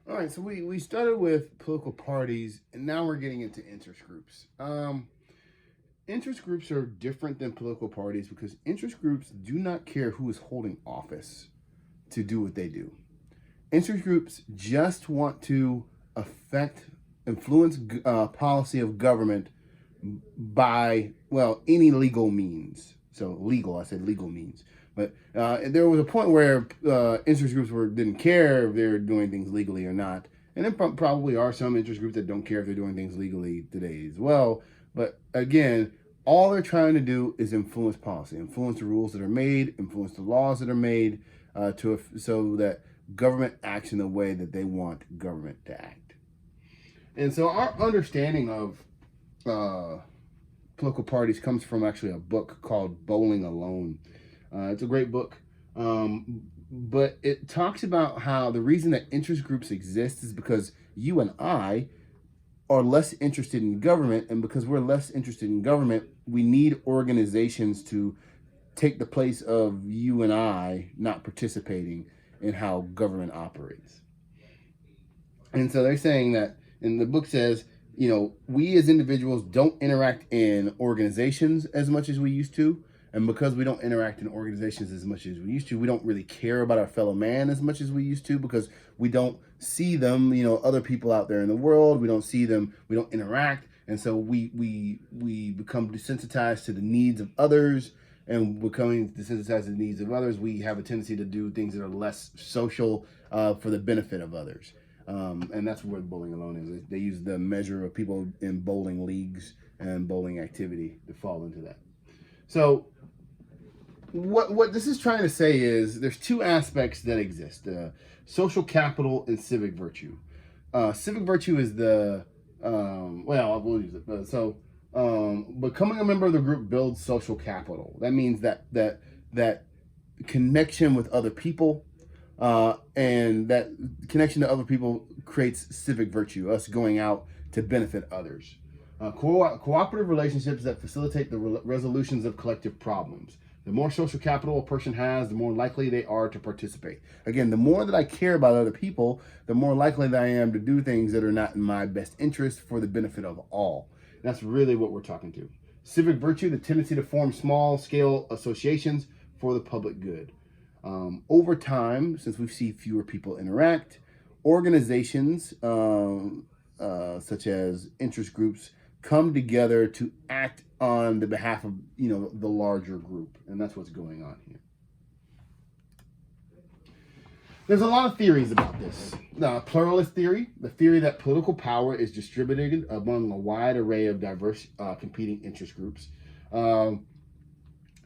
All right, so we started with political parties, and now we're getting into interest groups. Interest groups are different than political parties because interest groups do not care who is holding office to do what they do. Interest groups just want to affect, influence policy of government by, well, any legal means. So legal, I said legal means. But there was a point where interest groups didn't care if they're doing things legally or not. And there probably are some interest groups that don't care if they're doing things legally today as well. But again, all they're trying to do is influence policy, influence the rules that are made, influence the laws that are made, so that government acts in the way that they want government to act. And so our understanding of political parties comes from actually a book called Bowling Alone. It's a great book, but it talks about how the reason that interest groups exist is because you and I are less interested in government, and because we're less interested in government, we need organizations to take the place of you and I not participating in how government operates. And so they're saying that, and the book says, we as individuals don't interact in organizations as much as we used to. And because we don't interact in organizations as much as we used to, we don't really care about our fellow man as much as we used to because we don't see them, other people out there in the world. We don't see them. We don't interact. And so we become desensitized to the needs of others, and becoming desensitized to the needs of others, we have a tendency to do things that are less social for the benefit of others. And that's where Bowling Alone is. They use the measure of people in bowling leagues and bowling activity to fall into that. So what this is trying to say is there's two aspects that exist: social capital and civic virtue. Civic virtue is the well, I will use it. Becoming a member of the group builds social capital. That means that connection with other people, and that connection to other people creates civic virtue. Us going out to benefit others. Cooperative relationships that facilitate the resolutions of collective problems. The more social capital a person has, the more likely they are to participate. Again, the more that I care about other people, the more likely that I am to do things that are not in my best interest for the benefit of all. That's really what we're talking to. Civic virtue, the tendency to form small-scale associations for the public good. Over time, since we see fewer people interact, organizations such as interest groups come together to act on the behalf of the larger group, and that's what's going on here. There's a lot of theories about this. Pluralist theory, the theory that political power is distributed among a wide array of diverse competing interest groups. All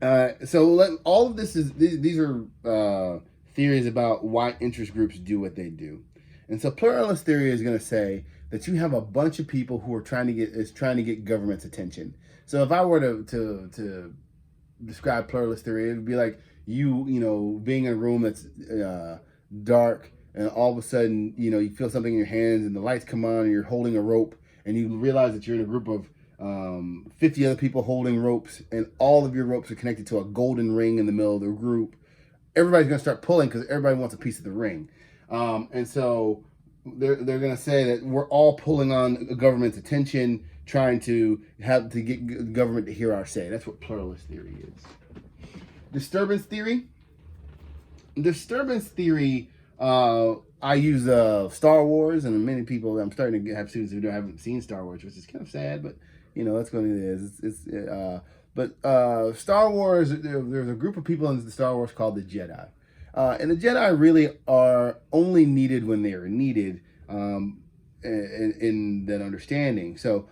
of this is these are theories about why interest groups do what they do. And so pluralist theory is going to say that you have a bunch of people who are trying to get government's attention. So if I were to describe pluralist theory, it would be like you being in a room that's dark, and all of a sudden you feel something in your hands and the lights come on and you're holding a rope, and you realize that you're in a group of 50 other people holding ropes, and all of your ropes are connected to a golden ring in the middle of the group. Everybody's going to start pulling because everybody wants a piece of the ring. And so they're going to say that we're all pulling on the government's attention, trying to get government to hear our say. That's what pluralist theory is. Disturbance theory. I use Star Wars, and many people. I'm starting to have students who haven't seen Star Wars, which is kind of sad, but that's what it is. But Star Wars. There's a group of people in the Star Wars called the Jedi. And the Jedi really are only needed when they are needed, in that understanding. So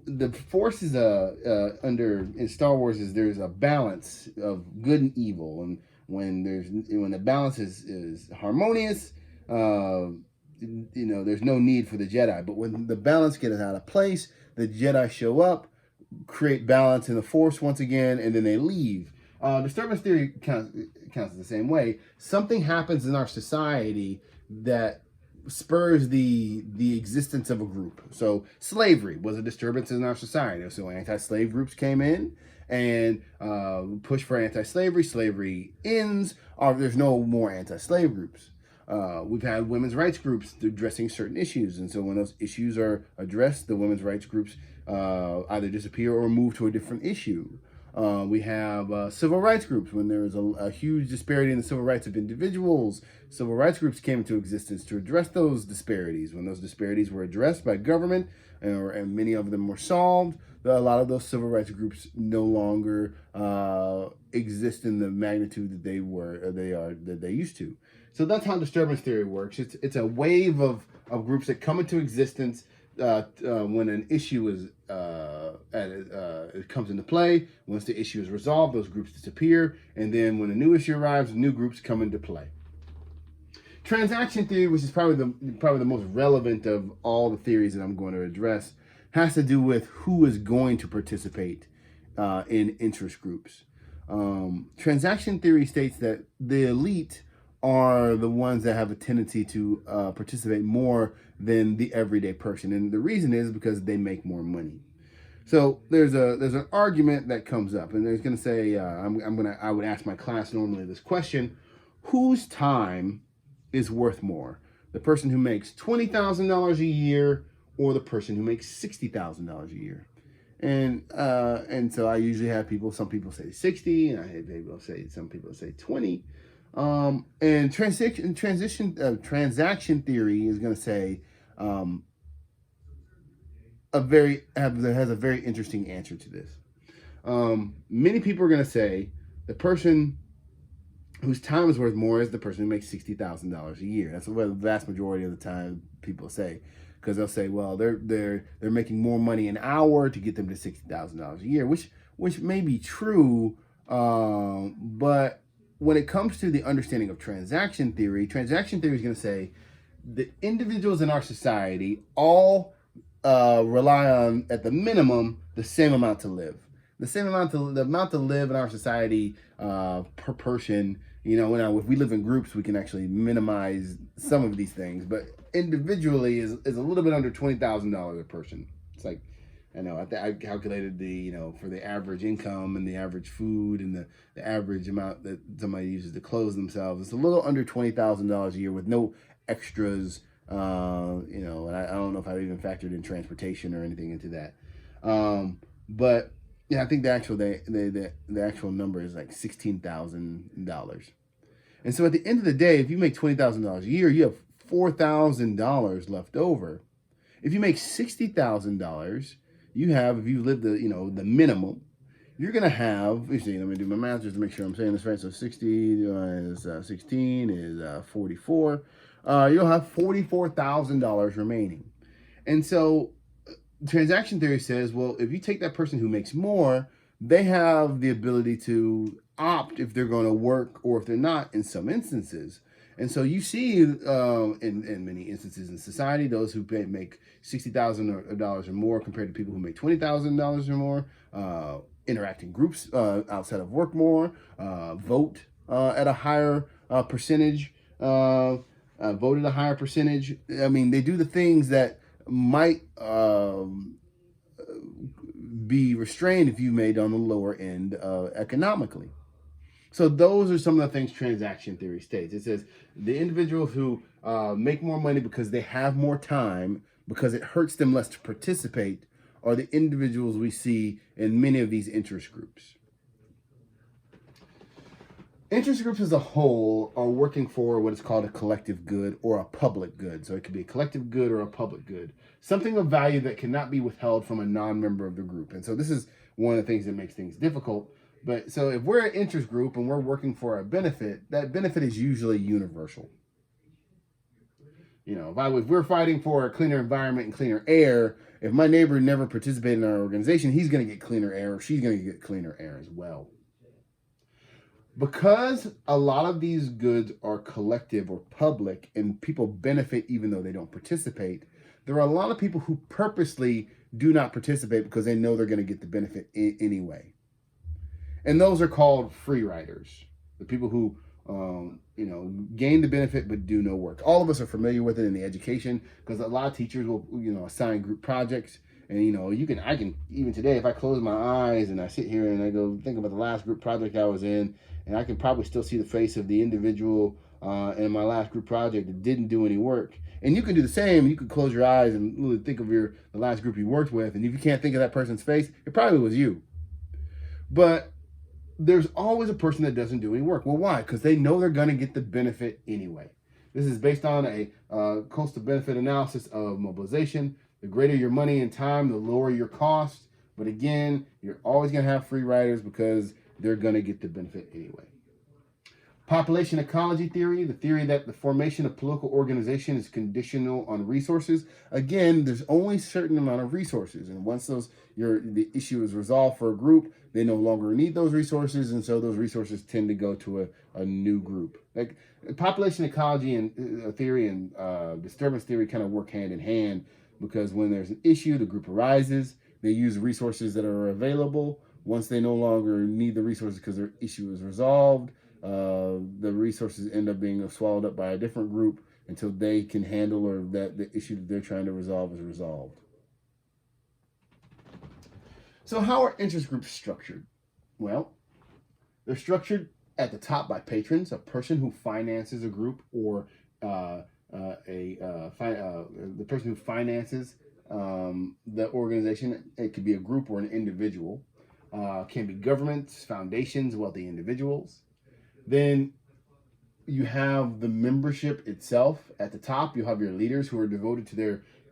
the Force is in Star Wars there's a balance of good and evil, and when the balance is harmonious, there's no need for the Jedi. But when the balance gets out of place, the Jedi show up, create balance in the Force once again, and then they leave. Disturbance theory counts the same way. Something happens in our society that spurs the existence of a group. So slavery was a disturbance in our society. So anti-slave groups came in and push for anti-slavery. Slavery ends, or there's no more anti-slave groups. We've had women's rights groups addressing certain issues. And so when those issues are addressed, the women's rights groups either disappear or move to a different issue. We have civil rights groups. When there is a huge disparity in the civil rights of individuals, civil rights groups came into existence to address those disparities. When those disparities were addressed by government, and many of them were solved, a lot of those civil rights groups no longer exist in the magnitude that they used to. So that's how disturbance theory works. It's a wave of groups that come into existence when an issue is it comes into play. Once the issue is resolved, those groups disappear, and then when a new issue arrives, new groups come into play. Transaction theory, which is probably the most relevant of all the theories that I'm going to address, has to do with who is going to participate in interest groups. Transaction theory states that the elite are the ones that have a tendency to participate more than the everyday person, and the reason is because they make more money. So there's an argument that comes up, and there's going to say I would ask my class normally this question: whose time is worth more, the person who makes $20,000 a year or the person who makes $60,000 a year? And so I usually have some people say 60, and I have some people say 20. And transaction theory is going to say has a very interesting answer to this. Many people are going to say the person whose time is worth more is the person who makes $60,000 a year. That's what the vast majority of the time people say, because they'll say, well, they're making more money an hour to get them to $60,000 a year, which may be true, but when it comes to the understanding of transaction theory is going to say the individuals in our society all rely on, at the minimum, the same amount to live. The amount to live in our society per person. If we live in groups, we can actually minimize some of these things, but individually is a little bit under $20,000 a person. It's like, I calculated for the average income and the average food and the average amount that somebody uses to clothe themselves. It's a little under $20,000 a year with no extras. And I don't know if I've even factored in transportation or anything into that. But yeah, I think the actual number is like $16,000. And so at the end of the day, if you make $20,000 a year, you have $4,000 left over. If you make $60,000, you have, if you live the minimum, you're going to have, let me do my math just to make sure I'm saying this right. So 60 is 16 is 44. You'll have $44,000 remaining. And so transaction theory says, well, if you take that person who makes more, they have the ability to opt if they're going to work or if they're not in some instances. And so you see in many instances in society, those who make $60,000 or more compared to people who make $20,000 or more, interact in groups outside of work more, vote at a higher percentage, vote at a higher percentage. I mean, they do the things that might be restrained if you made on the lower end economically. So those are some of the things transaction theory states. It says the individuals who make more money because they have more time, because it hurts them less to participate, are the individuals we see in many of these interest groups. Interest groups as a whole are working for what is called a collective good or a public good. So it could be a collective good or a public good, something of value that cannot be withheld from a non-member of the group. And so this is one of the things that makes things difficult. But so if we're an interest group and we're working for a benefit, that benefit is usually universal. If we're fighting for a cleaner environment and cleaner air, if my neighbor never participated in our organization, he's going to get cleaner air, or she's going to get cleaner air as well. Because a lot of these goods are collective or public and people benefit even though they don't participate, there are a lot of people who purposely do not participate because they know they're going to get the benefit anyway. And those are called free riders, the people who gain the benefit but do no work. All of us are familiar with it in the education, because a lot of teachers will assign group projects, and I can even today, if I close my eyes and I sit here and I go think about the last group project I was in, and I can probably still see the face of the individual in my last group project that didn't do any work. And you can do the same. You could close your eyes and really think of the last group you worked with. And if you can't think of that person's face, it probably was you. But there's always a person that doesn't do any work. Well, why? Because they know they're going to get the benefit anyway. This is based on a cost benefit analysis of mobilization. The greater your money and time, the lower your cost. But again, you're always going to have free riders because they're going to get the benefit anyway. Population ecology theory, the theory that the formation of political organization is conditional on resources. Again, there's only a certain amount of resources, and once the issue is resolved for a group, they no longer need those resources, and so those resources tend to go to a new group. Like population ecology and theory and disturbance theory kind of work hand in hand, because when there's an issue, the group arises, they use resources that are available. Once they no longer need the resources because their issue is resolved, the resources end up being swallowed up by a different group until they can handle or that the issue that they're trying to resolve is resolved. So how are interest groups structured? Well, they're structured at the top by patrons, a person who finances a group, or the person who finances the organization. It could be a group or an individual. Can be governments, foundations, wealthy individuals. Then you have the membership itself. At the top, you have your leaders who are devoted to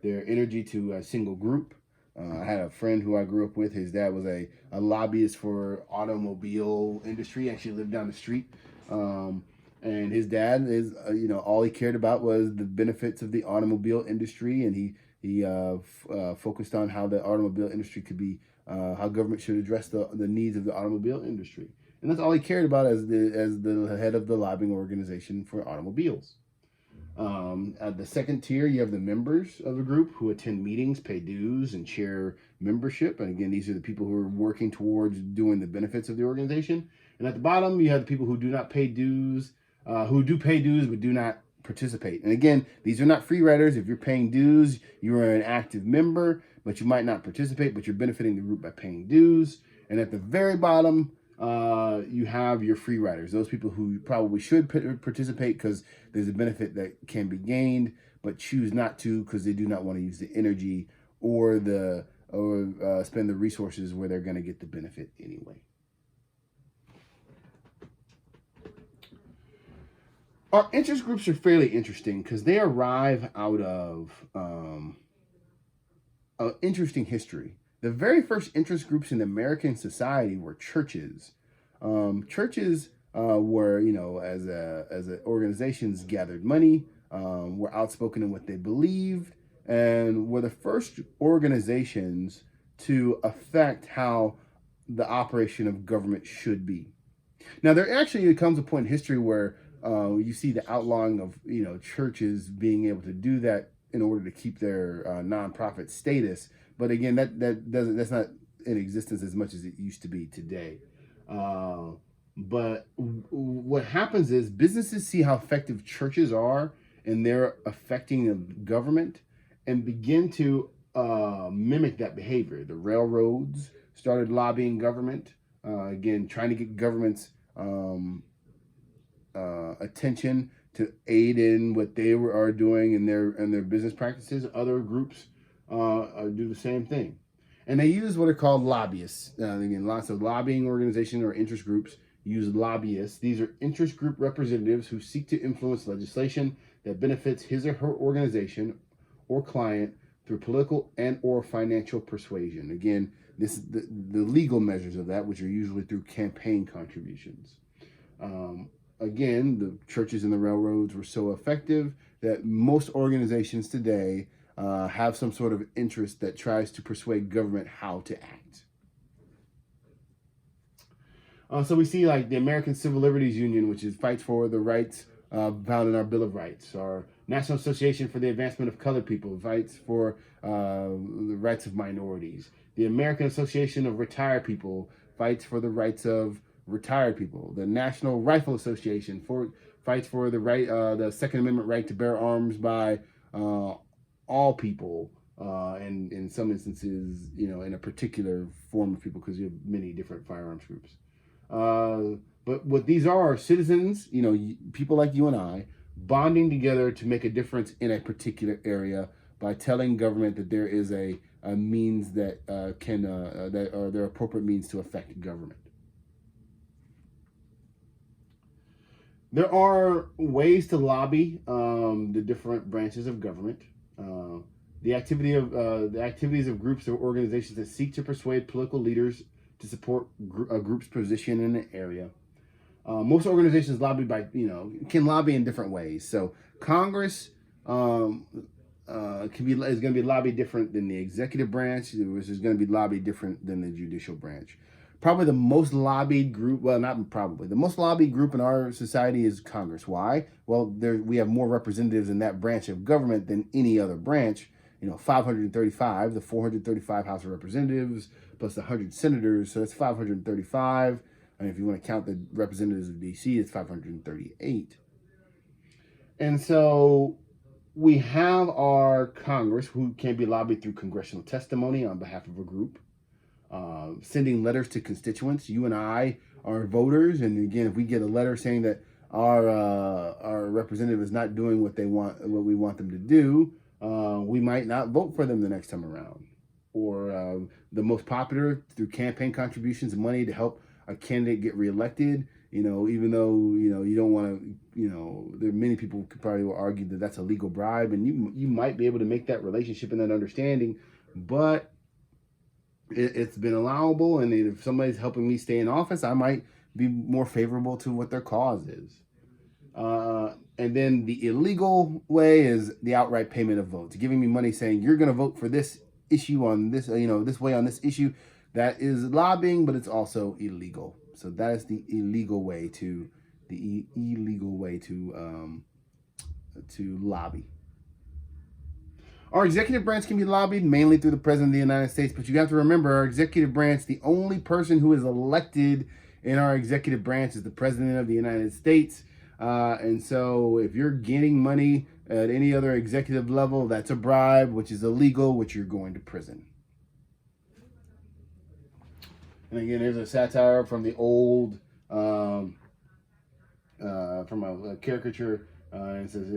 their energy to a single group. I had a friend who I grew up with. His dad was a lobbyist for automobile industry. Actually lived down the street. And his dad is, all he cared about was the benefits of the automobile industry. And he focused on how the automobile industry could be, how government should address the needs of the automobile industry. And that's all he cared about as the head of the lobbying organization for automobiles. At the second tier, you have the members of the group who attend meetings, pay dues, and share membership. And again, these are the people who are working towards doing the benefits of the organization. And at the bottom, you have the people who do not pay dues, who do pay dues but do not participate. And again, these are not free riders. If you're paying dues, you are an active member, but you might not participate, but you're benefiting the group by paying dues. And at the very bottom, you have your free riders, those people who probably should participate because there's a benefit that can be gained, but choose not to because they do not want to use the energy or spend the resources where they're going to get the benefit anyway. Our interest groups are fairly interesting because they arrive out of an interesting history. The very first interest groups in American society were churches. Churches were, as organizations gathered money, were outspoken in what they believed, and were the first organizations to affect how the operation of government should be. Now, there actually comes a point in history where you see the outlawing of, churches being able to do that in order to keep their nonprofit status. But again, that's not in existence as much as it used to be today. But what happens is businesses see how effective churches are and they're affecting the government and begin to mimic that behavior. The railroads started lobbying government, again, trying to get government's attention to aid in what they are doing in their business practices. Other groups do the same thing. And they use what are called lobbyists. Again, lots of lobbying organizations or interest groups use lobbyists. These are interest group representatives who seek to influence legislation that benefits his or her organization or client through political and or financial persuasion. Again, this is the legal measures of that, which are usually through campaign contributions. Again, the churches and the railroads were so effective that most organizations today have some sort of interest that tries to persuade government how to act. So we see like the American Civil Liberties Union, which fights for the rights found in our Bill of Rights. Our National Association for the Advancement of Colored People fights for the rights of minorities. The American Association of Retired People fights for the rights of retired people. The National Rifle Association fights for the right, the Second Amendment right to bear arms by all people, and in some instances, in a particular form of people, because you have many different firearms groups. But what these are citizens, people like you and I, bonding together to make a difference in a particular area by telling government that there is a means that that are their appropriate means to affect government. There are ways to lobby the different branches of government. The activities of groups or organizations that seek to persuade political leaders to support a group's position in an area. Most organizations lobby can lobby in different ways. So Congress is going to be lobbied different than the executive branch, which is going to be lobbied different than the judicial branch. Probably the most lobbied group, well, not probably, the most lobbied group in our society is Congress. Why? Well, we have more representatives in that branch of government than any other branch. 535, the 435 House of Representatives plus the 100 senators, so that's 535. And if you want to count the representatives of D.C., it's 538. And so we have our Congress, who can be lobbied through congressional testimony on behalf of a group, sending letters to constituents. You and I are voters, and again, if we get a letter saying that our representative is not doing what we want them to do, we might not vote for them the next time around. Or the most popular, through campaign contributions and money to help a candidate get reelected. Even though you don't want to, there are many people could probably argue that that's a legal bribe, and you might be able to make that relationship and that understanding, but it's been allowable. And if somebody's helping me stay in office, I might be more favorable to what their cause is. And then the illegal way is the outright payment of votes, giving me money saying you're going to vote for this issue on this, this way on this issue. That is lobbying, but it's also illegal. So that is the illegal way to lobby. Our executive branch can be lobbied mainly through the President of the United States, but you have to remember our executive branch, the only person who is elected in our executive branch is the President of the United States. And so if you're getting money at any other executive level, that's a bribe, which is illegal, which you're going to prison. And again, there's a satire from the old, from a caricature, and it says,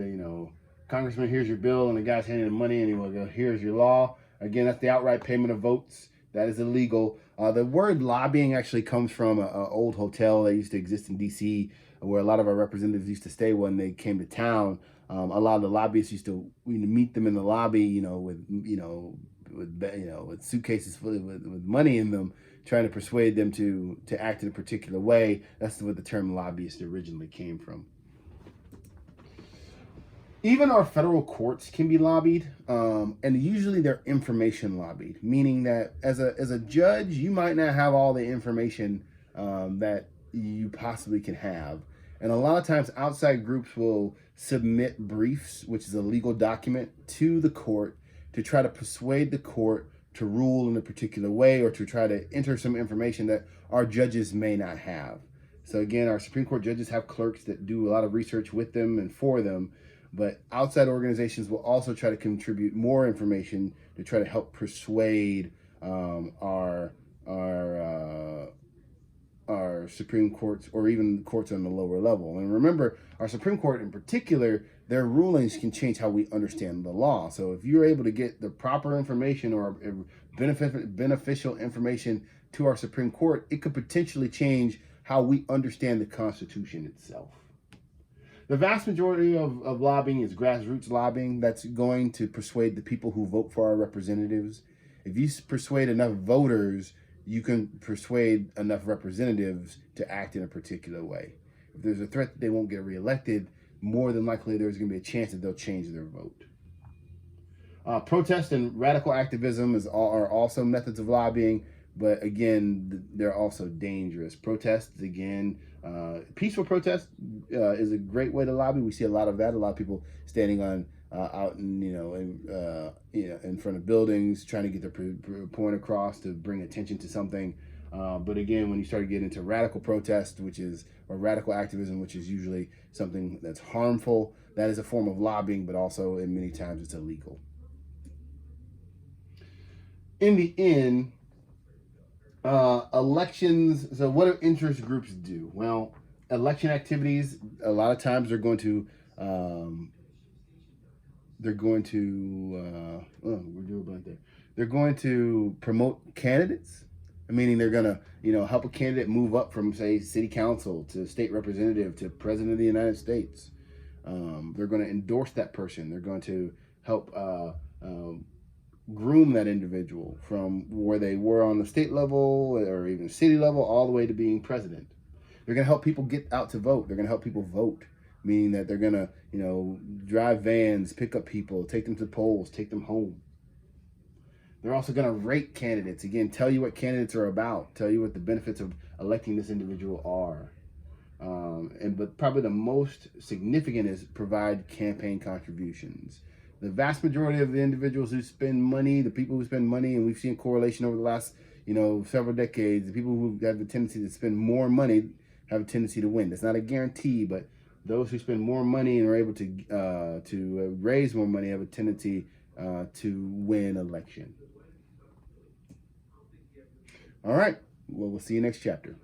Congressman, here's your bill, and the guy's handing him money, and he will go, here's your law. Again, that's the outright payment of votes. That is illegal. The word lobbying actually comes from an old hotel that used to exist in D.C., where a lot of our representatives used to stay when they came to town. A lot of the lobbyists used to meet them in the lobby, with suitcases full with money in them, trying to persuade them to act in a particular way. That's where the term lobbyist originally came from. Even our federal courts can be lobbied, and usually they're information lobbied, meaning that as a judge, you might not have all the information that you possibly can have. And a lot of times outside groups will submit briefs, which is a legal document, to the court to try to persuade the court to rule in a particular way, or to try to enter some information that our judges may not have. So again, our Supreme Court judges have clerks that do a lot of research with them and for them, but outside organizations will also try to contribute more information to try to help persuade our Supreme Courts, or even courts on the lower level. And remember, our Supreme Court in particular, their rulings can change how we understand the law. So if you're able to get the proper information or beneficial information to our Supreme Court, it could potentially change how we understand the Constitution itself. The vast majority of lobbying is grassroots lobbying. That's going to persuade the people who vote for our representatives. If you persuade enough voters, you can persuade enough representatives to act in a particular way. If there's a threat that they won't get reelected, more than likely there's going to be a chance that they'll change their vote. Protest and radical activism are also methods of lobbying, but again, they're also dangerous. Protests, again, peaceful protest is a great way to lobby. We see a lot of that. A lot of people standing on out in front of buildings, trying to get their point across to bring attention to something. But again, when you start to get into radical protest, or radical activism, which is usually something that's harmful, that is a form of lobbying, but also, in many times, it's illegal. In the end, Elections. So what do interest groups do? Well, election activities, a lot of times um, they're going to oh, we're doing blank there. They're going to promote candidates, meaning they're gonna, help a candidate move up from, say, city council to state representative to president of the United States. They're going to endorse that person. They're going to help groom that individual from where they were on the state level or even city level all the way to being president. They're going to help people get out to vote. They're going to help people vote, meaning that they're going to, drive vans, pick up people, take them to the polls, take them home. They're also going to rate candidates. Again, tell you what candidates are about, tell you what the benefits of electing this individual are. But probably the most significant is provide campaign contributions. The vast majority of the individuals who spend money, the people who spend money, and we've seen correlation over the last, several decades, the people who have the tendency to spend more money have a tendency to win. That's not a guarantee, but those who spend more money and are able to raise more money have a tendency to win election. All right. Well, we'll see you next chapter.